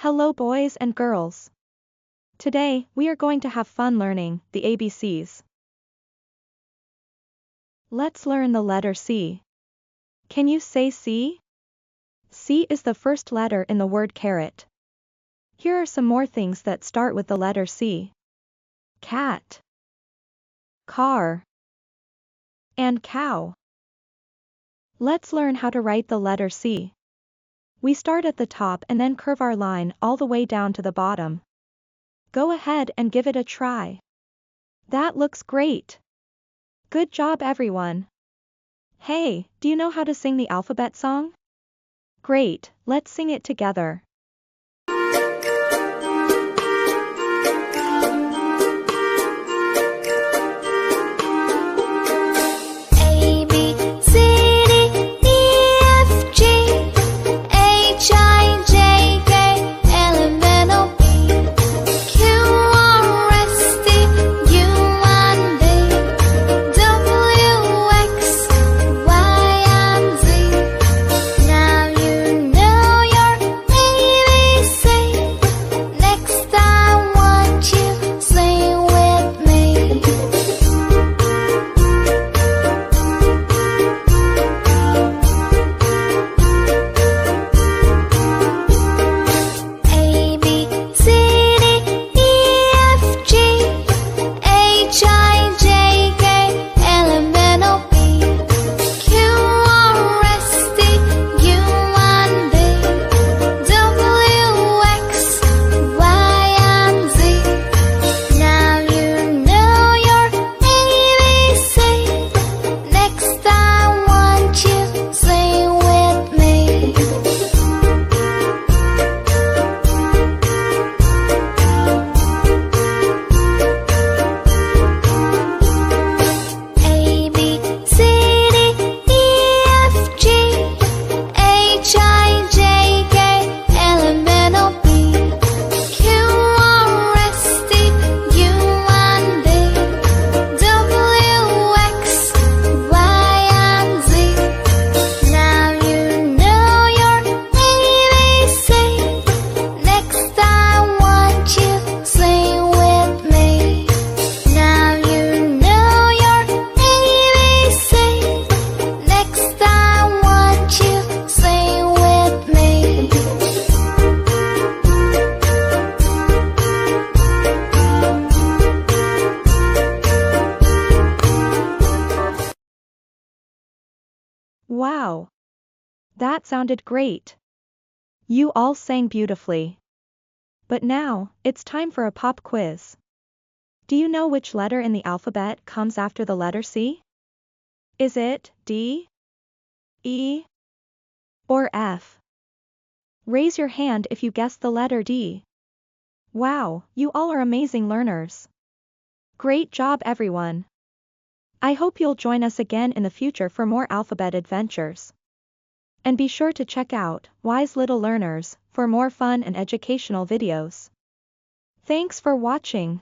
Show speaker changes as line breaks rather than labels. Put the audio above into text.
Hello boys and girls. Today, we are going to have fun learning the ABCs. Let's learn the letter C. Can you say C? C is the first letter in the word carrot. Here are some more things that start with the letter C. Cat, car, and cow. Let's learn how to write the letter C. We start at the top and then curve our line all the way down to the bottom. Go ahead and give it a try. That looks great. Good job everyone. Hey, do you know how to sing the alphabet song? Great, let's sing it together. Wow! That sounded great. You all sang beautifully. But now, it's time for a pop quiz. Do you know which letter in the alphabet comes after the letter C? Is it D, E, or F? Raise your hand if you guessed the letter D. Wow, you all are amazing learners. Great job everyone. I hope you'll join us again in the future for more alphabet adventures. And be sure to check out Wise Little Learners for more fun and educational videos. Thanks for watching.